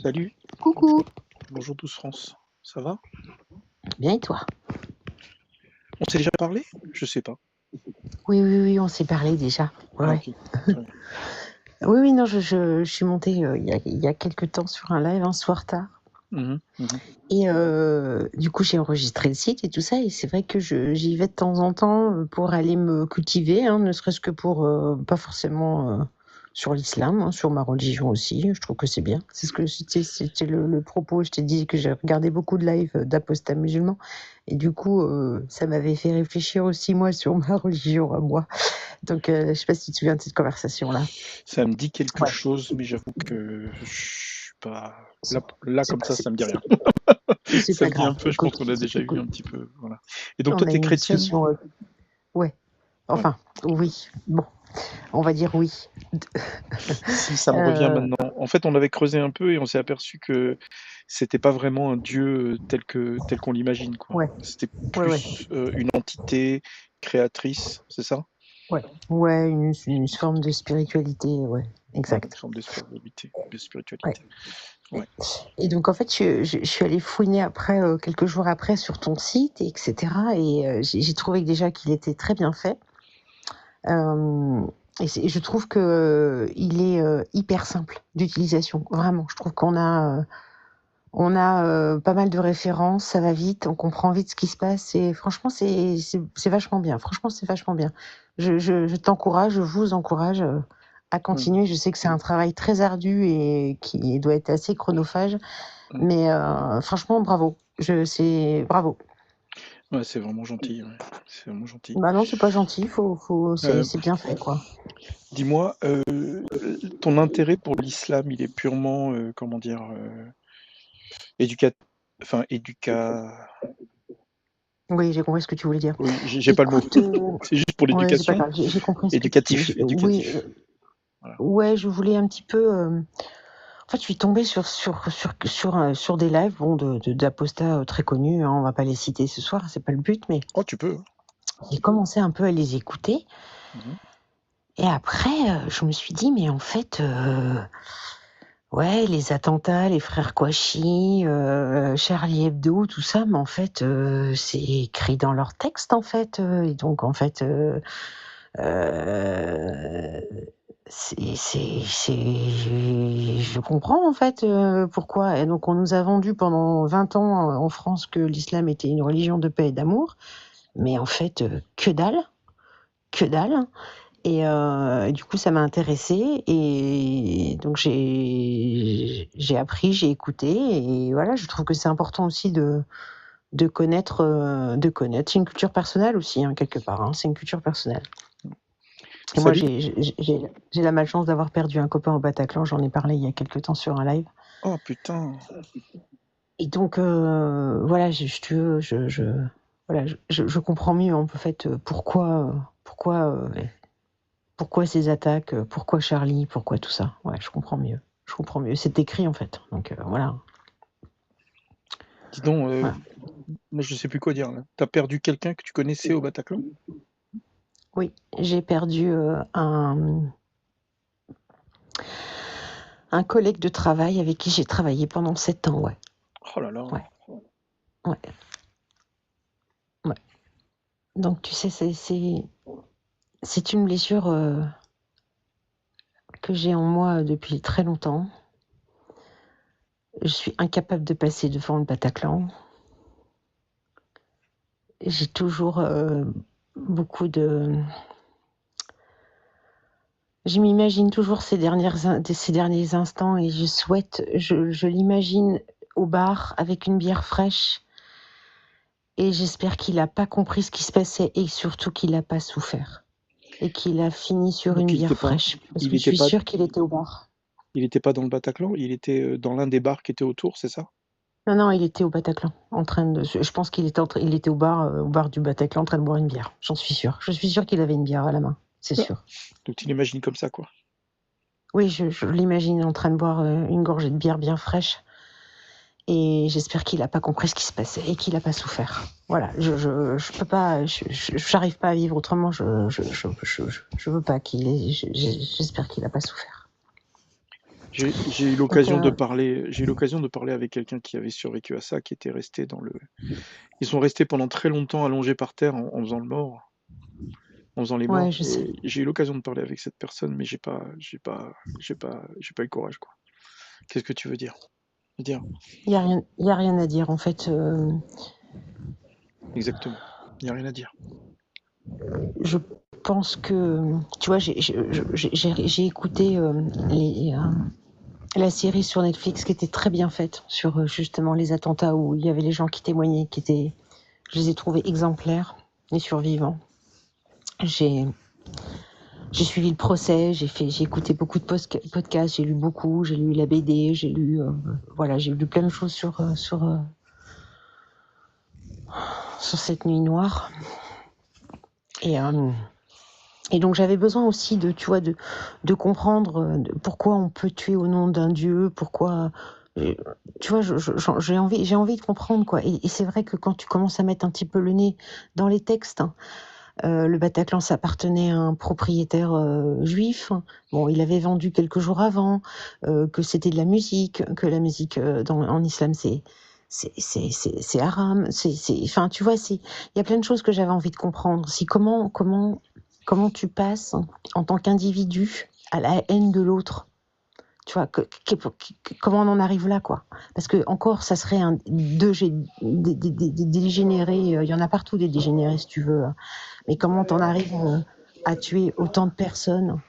Salut, Coucou, bonjour Douce France. Ça va? bien et toi? On s'est déjà parlé? Je sais pas. Oui, oui, oui, on s'est parlé déjà. Ouais, Ah ouais. OK, très bien. Oui, oui, non, je suis montée il y a quelque temps sur un live un soir tard. Mmh mh. Et du coup, j'ai enregistré le site et tout ça. Et c'est vrai que j'y vais de temps en temps pour aller me cultiver, hein, ne serait-ce que pour, pas forcément sur l'islam, hein, sur ma religion aussi. Je trouve que c'est bien. C'est ce que c'était le propos. Je t'ai dit que j'ai regardé beaucoup de lives d'apostats musulmans. Et du coup, ça m'avait fait réfléchir aussi, moi, sur ma religion à moi. Donc, je sais pas si tu te souviens de cette conversation-là. Ça me dit quelque Ouais, chose, mais j'avoue que je suis pas c'est là c'est comme pas, ça me dit rien. c'est Ça pas me dit un grave. peu, je pense Écoute, qu'on a déjà eu écoute, un petit peu, voilà. Et donc toi, on a tu es une chrétienne? discussion. Ouais, Ouais. enfin, oui. Bon, on va dire oui. Si, ça me revient Euh, maintenant. En fait, on avait creusé un peu et on s'est aperçu que c'était pas vraiment un dieu, tel qu'on l'imagine, quoi. ouais, C'était ouais, ouais, plus, une entité créatrice, c'est ça? ouais. Ouais, une forme de spiritualité, ouais, Ouais, une exact. forme de Ouais. spiritualité. Ouais. Et donc, en fait, je suis allée fouiner après, quelques jours après, sur ton site, et etc. Et j'ai trouvé déjà qu'il était très bien fait. Euh, et je trouve que il est hyper simple d'utilisation. Vraiment, je trouve qu'on a pas mal de références, ça va vite, on comprend vite ce qui se passe et franchement, c'est vachement bien. Franchement, c'est vachement bien. Je t'encourage, je vous encourage à Mmh. continuer. Je sais que c'est un travail très ardu et qui doit être assez chronophage, Mmh. mais franchement, bravo. C'est bravo. Ouais, c'est vraiment gentil, ouais. C'est vraiment gentil. Bah non, c'est pas gentil, Heu, c'est bien fait, quoi. Dis-moi, ton intérêt pour l'islam, il est purement, comment dire? Éducat enfin Oui, j'ai compris ce que tu voulais dire. oui, j'ai pas le mot. Écoute, C'est juste pour ouais, c'est pas l'éducation? grave, j'ai compris ce que Éducatif, oui, éducatif. Voilà. ouais, je voulais un petit peu. En fait, je suis tombée sur des lives, bon, d'apostats très connus, hein, on va pas les citer ce soir, c'est pas le but, mais Oh, tu peux, hein. j'ai commencé un peu à les écouter. Mmh. Et après, je me suis dit, mais en fait, ouais, les attentats, les frères Kouachi, Charlie Hebdo, tout ça, mais en fait, c'est écrit dans leur texte, en fait. Et donc, en fait, euh, je comprends en fait pourquoi. Et donc on nous a vendu pendant 20 ans en France que l'islam était une religion de paix et d'amour, mais en fait que dalle, que dalle. Et du coup ça m'a intéressée et donc j'ai appris, j'ai écouté et voilà, je trouve que c'est important aussi de connaître, de connaître. C'est une culture personnelle aussi, hein, quelque part. Hein, c'est une culture personnelle. Et moi, Salut. j'ai la malchance d'avoir perdu un copain au Bataclan, j'en ai parlé il y a quelque temps sur un live. Oh putain! Et donc, voilà, si tu veux, voilà, je comprends mieux en fait pourquoi ces attaques, pourquoi Charlie, pourquoi tout ça. Ouais, je comprends mieux. Je comprends mieux. C'est écrit en fait. Donc, voilà. Dis donc, Voilà. moi je sais plus quoi dire là. Tu as perdu quelqu'un que tu connaissais au Bataclan? Oui, j'ai perdu un collègue de travail avec qui j'ai travaillé pendant 7 ans. Ouais, Oh là là. ouais, ouais, ouais. Donc, tu sais, c'est une blessure que j'ai en moi depuis très longtemps. Je suis incapable de passer devant le Bataclan. J'ai toujours beaucoup de. Je m'imagine toujours ces derniers instants et je l'imagine au bar avec une bière fraîche et j'espère qu'il n'a pas compris ce qui se passait et surtout qu'il n'a pas souffert et qu'il a fini sur Donc une bière fraîche parce il que je était suis pas sûre qu'il était au bar. il était pas dans le Bataclan, il était, dans l'un des bars qui étaient autour, c'est ça? Non, non, il était au Bataclan, en train de. Je pense qu'il était, il était au bar du Bataclan en train de boire une bière. J'en suis sûre. Je suis sûre qu'il avait une bière à la main, c'est Ah, sûr. donc tu l'imagines comme ça, quoi. Oui, je l'imagine en train de boire une gorgée de bière bien fraîche. Et j'espère qu'il n'a pas compris ce qui se passait et qu'il n'a pas souffert. Voilà, je peux pas, j'arrive pas à vivre autrement. Je veux pas qu'il ait. J'espère qu'il n'a pas souffert. J'ai eu Donc, l'occasion de parler avec quelqu'un qui avait survécu à ça, qui était resté dans le ils sont restés pendant très longtemps allongés par terre en faisant le mort, en faisant les ouais, morts je sais. et j'ai eu l'occasion de parler avec cette personne, mais j'ai pas eu le courage, quoi. Qu'est-ce que tu veux dire? Dire? Il y a rien à dire, en fait. Exactement. Il y a rien à dire. Je pense que, tu vois, j'ai écouté la série sur Netflix qui était très bien faite sur justement les attentats où il y avait les gens qui témoignaient, je les ai trouvés exemplaires, les survivants. J'ai suivi le procès, j'ai écouté beaucoup de podcasts, j'ai lu beaucoup, j'ai lu la BD, j'ai lu plein de choses sur cette nuit noire. Et donc j'avais besoin aussi tu vois, de comprendre pourquoi on peut tuer au nom d'un dieu, pourquoi, tu vois, j'ai envie de comprendre, quoi. Et c'est vrai que quand tu commences à mettre un petit peu le nez dans les textes, hein, le Bataclan, ça appartenait à un propriétaire juif. Bon, il avait vendu quelques jours avant, que c'était de la musique, que la musique en islam, c'est haram. Enfin, tu vois, il y a plein de choses que j'avais envie de comprendre. Comment tu passes en tant qu'individu à la haine de l'autre. Tu vois, comment on en arrive là, quoi. Parce que, encore, ça serait des dégénérés, il y en a partout des dégénérés, si tu veux. Mais comment t'en arrives à tuer autant de personnes